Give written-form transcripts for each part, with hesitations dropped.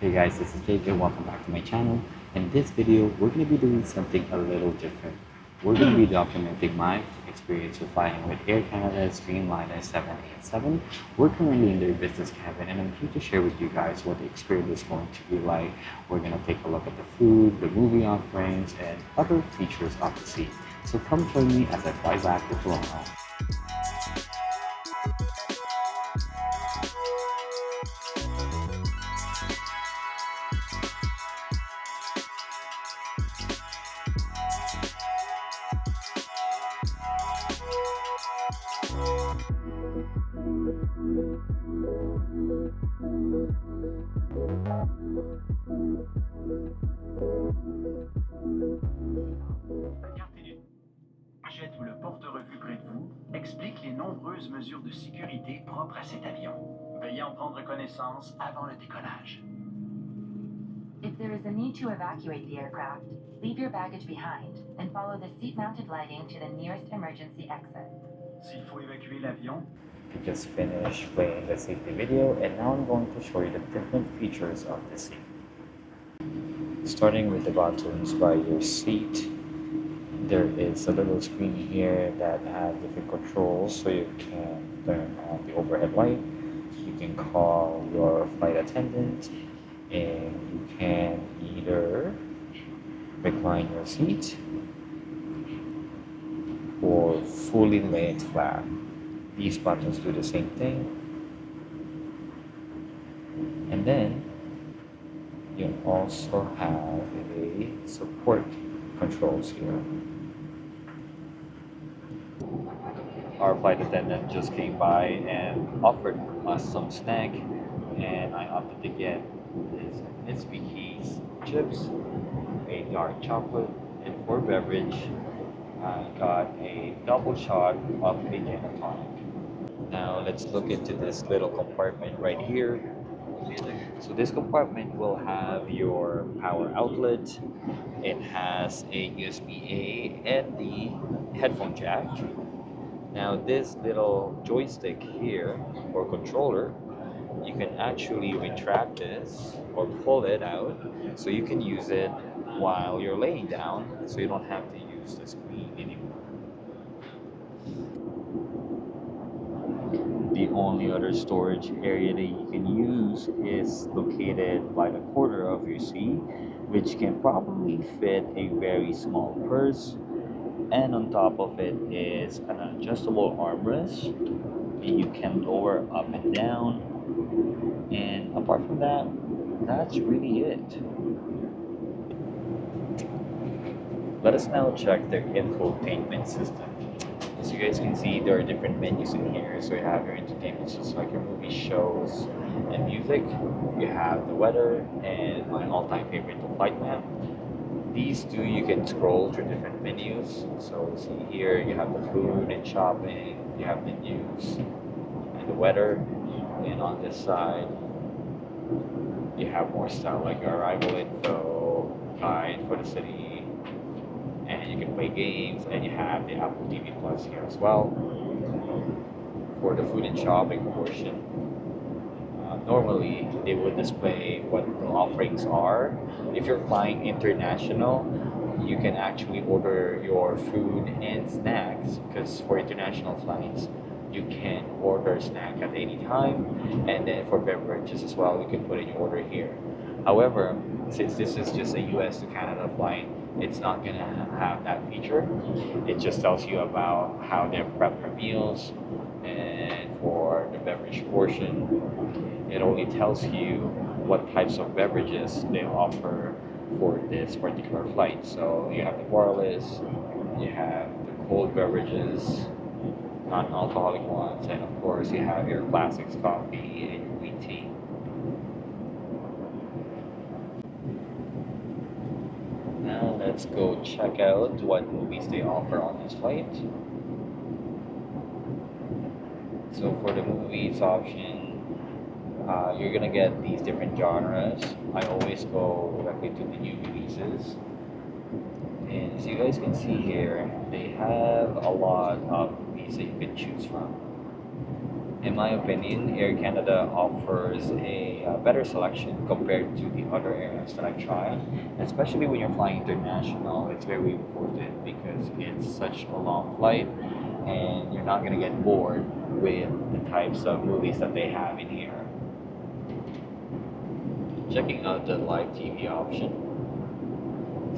Hey guys, this is Jake and welcome back to my channel. In this video, we're going to be doing something a little different. We're going to be documenting my experience with flying with Air Canada's Dreamliner 787. We're currently in their business cabin and I'm here to share with you guys what the experience is going to be like. We're going to take a look at the food, the movie offerings, and other features of the seat. So come join me as I fly back to Toronto. Jette ou le porte-revue près de vous explique les nombreuses mesures de sécurité propres à cet avion. Veuillez en prendre connaissance avant le décollage. If there is a need to evacuate the aircraft, leave your baggage behind and follow the seat-mounted lighting to the nearest emergency exit. S'il faut évacuer l'avion, We just finished playing the safety video and now I'm going to show you the different features of the seat. Starting with the buttons by your seat, there is a little screen here that has different controls, so you can turn on the overhead light, you can call your flight attendant, and you can either recline your seat or fully lay it flat. These buttons do the same thing. And then you also have a support controls here. Our flight attendant just came by and offered us some snack, and I opted to get this Mickey's chips, a dark chocolate, and for beverage, I got a double shot of a gin and tonic. Now let's look into this little compartment right here. So this compartment will have your power outlet. It has a USB-A and the headphone jack. Now this little joystick here or controller, you can actually retract this or pull it out so you can use it while you're laying down, so you don't have to use the screen anymore. The only other storage area that you can use is located by the corner of your seat, which can probably fit a very small purse, and on top of it is an adjustable armrest that you can lower up and down, and apart from that, that's really it. Let us now check their infotainment system. As you guys can see, there are different menus in here. So you have your entertainment, just like your movie shows and music. You have the weather and my all-time favorite, the flight map. These two, you can scroll through different menus. So see here, you have the food and shopping, you have the news and the weather. And on this side, you have more stuff like your arrival info, guide for the city, and you can play games, and you have the Apple TV Plus here as well. For the food and shopping portion, normally they would display what the offerings are. If you're flying international, you can actually order your food and snacks, because for international flights, you can order snack at any time, and then for beverages as well, you can put in your order here. However, since this is just a US to Canada flight, it's not gonna have that feature. It just tells you about how they prep their meals, and for the beverage portion, it only tells you what types of beverages they offer for this particular flight. So you have the wireless, you have the cold beverages, non-alcoholic ones, and of course you have your classics coffee and green tea. Now let's go check out what movies they offer on this flight. So for the movies option, you're gonna get these different genres. I always go directly to the new releases. And as you guys can see here, they have a lot of movies that you can choose from. In my opinion, Air Canada offers a better selection compared to the other airlines that I've tried, especially when you're flying international. It's very important because it's such a long flight and you're not going to get bored with the types of movies that they have in here. Checking out the live TV option.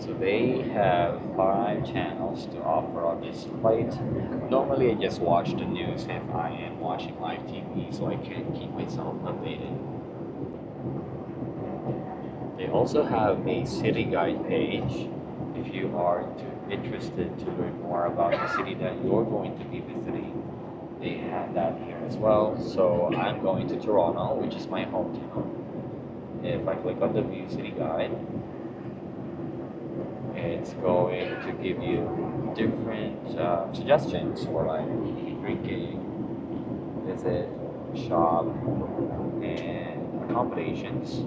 So they have 5 channels to offer on this flight. Normally I just watch the news if I am watching live TV so I can keep myself updated. They also have a city guide page if you are interested to learn more about the city that you're going to be visiting. They have that here as well. So I'm going to Toronto, which is my hometown. If I click on the view city guide, it's going to give you different suggestions for like drinking, visit, shop, and accommodations.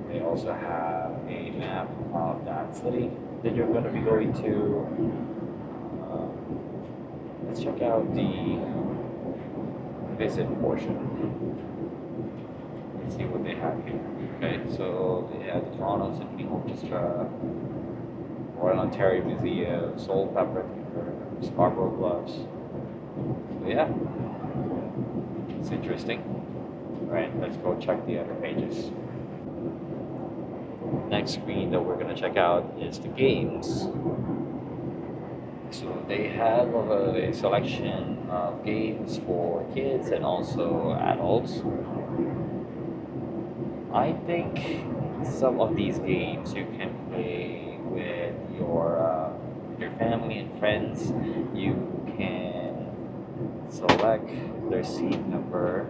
They also have a map of that city that you're going to be going to. Let's check out the visit portion. Let's see what they have here. Okay, so they have the Toronto Symphony Orchestra, Royal Ontario Museum, Soul Pepper Theater, Scarborough Bluffs. So yeah, it's interesting. Alright, let's go check the other pages. Next screen that we're gonna check out is the games. So they have a selection of games for kids and also adults. I think some of these games you can play with your family and friends. You can select their seat number,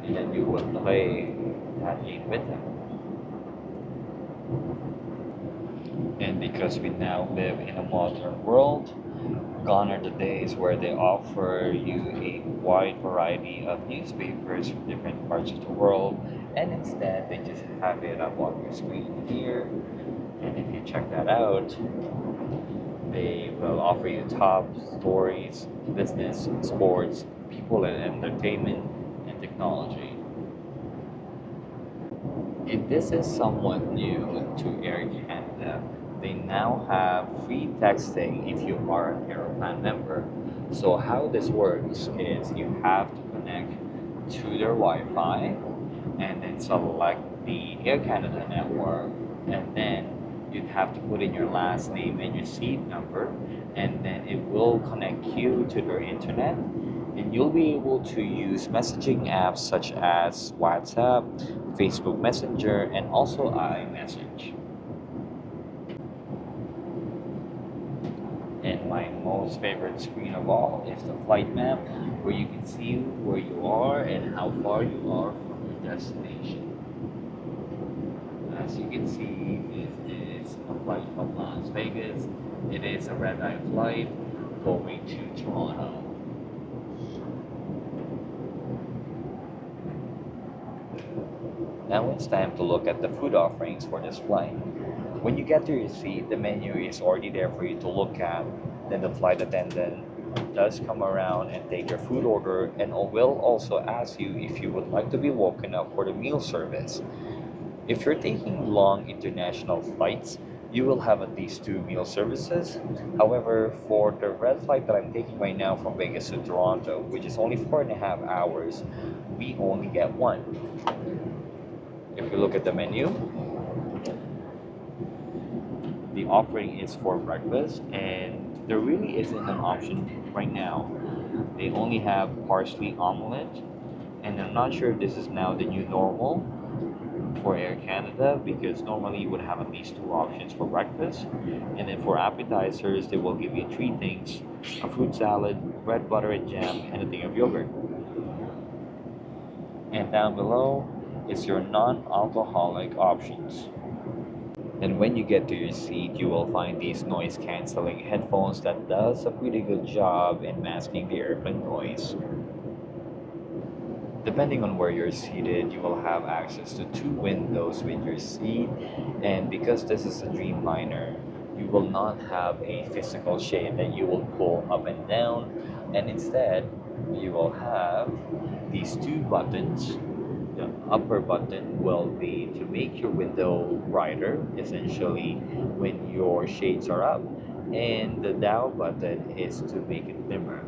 and then you will play that game with them. And because we now live in a modern world, gone are the days where they offer you a wide variety of newspapers from different parts of the world, and instead they just have it up on your screen here. And if you check that out, they will offer you top stories, business, sports, people and entertainment, and technology. And this is somewhat new to Air Canada. They now have free texting if you are an Aeroplan member. So how this works is you have to connect to their Wi-Fi and then select the Air Canada network, and then you'd have to put in your last name and your seat number, and then it will connect you to their internet, and you'll be able to use messaging apps such as WhatsApp, Facebook Messenger, and also iMessage. And my most favorite screen of all is the flight map, where you can see where you are and how far you are from your destination. As you can see, it is a flight from Las Vegas. It is a red-eye flight going to Toronto. Now it's time to look at the food offerings for this flight. When you get to your seat, the menu is already there for you to look at. Then the flight attendant does come around and take your food order and will also ask you if you would like to be woken up for the meal service. If you're taking long international flights, you will have at least 2 meal services. However, for the red flight that I'm taking right now from Vegas to Toronto, which is only 4.5 hours, we only get one. If you look at the menu, the offering is for breakfast, and there really isn't an option right now. They only have parsley omelette, and I'm not sure if this is now the new normal for Air Canada, because normally you would have at least 2 options for breakfast, and then for appetizers they will give you 3 things: a fruit salad, bread, butter and jam, and a thing of yogurt. And down below is your non-alcoholic options. And when you get to your seat, you will find these noise cancelling headphones that does a pretty good job in masking the airplane noise. Depending on where you're seated, you will have access to 2 windows with your seat, and because this is a Dreamliner, you will not have a physical shade that you will pull up and down And instead, you will have these two buttons. The upper button will be to make your window brighter, essentially when your shades are up, and the down button is to make it dimmer.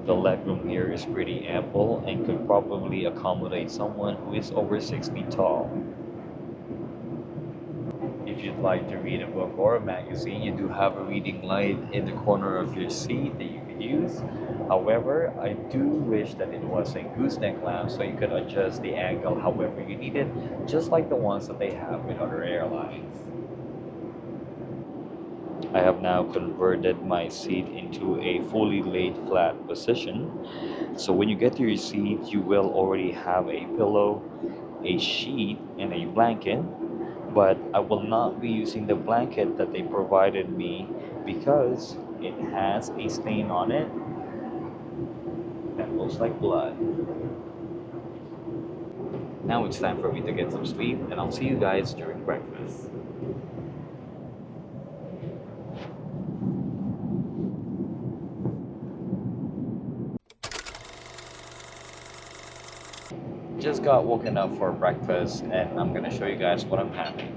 The legroom here is pretty ample and could probably accommodate someone who is over 6 feet tall. If you'd like to read a book or a magazine, you do have a reading light in the corner of your seat that you could use. However, I do wish that it was a gooseneck lamp so you could adjust the angle however you need it, just like the ones that they have with other airlines. I have now converted my seat into a fully laid flat position. So when you get to your seat, you will already have a pillow, a sheet, and a blanket. But I will not be using the blanket that they provided me because it has a stain on it that looks like blood. Now it's time for me to get some sleep, and I'll see you guys during breakfast. Just got woken up for breakfast, and I'm gonna show you guys what I'm having.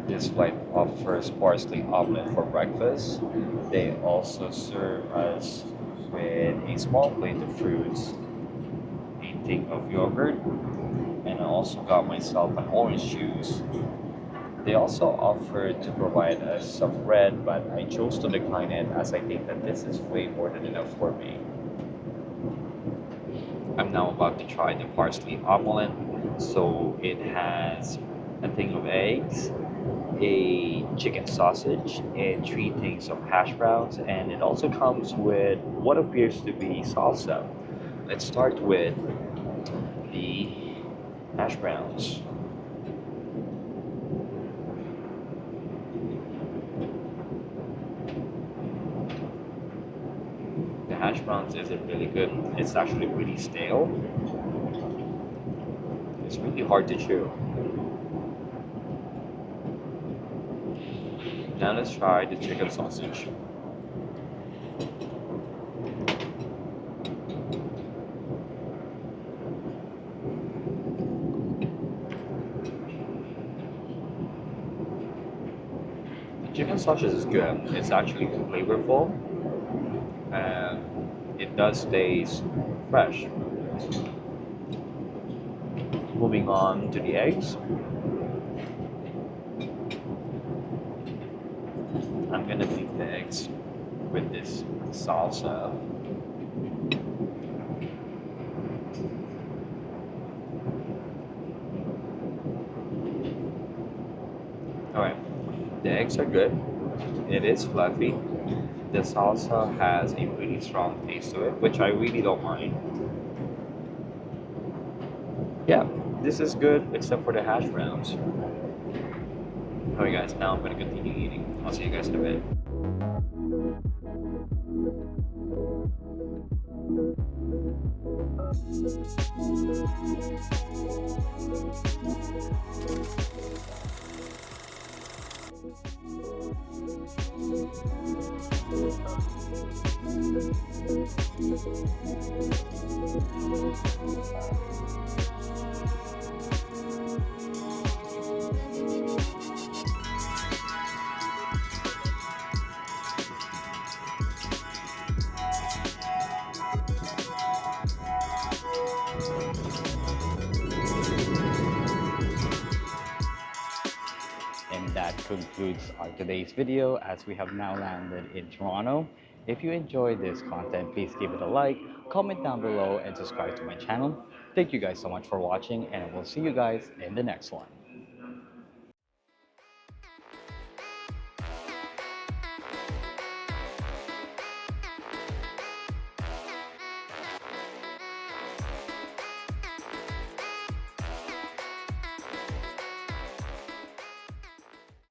This flight offers parsley omelet for breakfast. They also serve us with a small plate of fruits, a thing of yogurt, and I also got myself an orange juice. They also offered to provide us some bread, but I chose to decline it as I think that this is way more than enough for me. I'm now about to try the parsley omelet. So it has a thing of eggs, a chicken sausage, and three things of hash browns, and it also comes with what appears to be salsa. Let's start with the hash browns. The hash browns isn't really good. It's actually pretty stale. It's really hard to chew. Now let's try the chicken sausage. The chicken sausage is good. It's actually flavorful and it does taste fresh. Moving on to the eggs. I'm gonna beat the eggs with this salsa. Alright, the eggs are good. It is fluffy. The salsa has a really strong taste to it, which I really don't mind. Yeah, this is good except for the hash browns. Alright guys, now I'm gonna continue eating. I'll see you guys in a bit. And that concludes our today's video as we have now landed in Toronto. If you enjoyed this content, please give it a like, comment down below, and subscribe to my channel. Thank you guys so much for watching, and I will see you guys in the next one.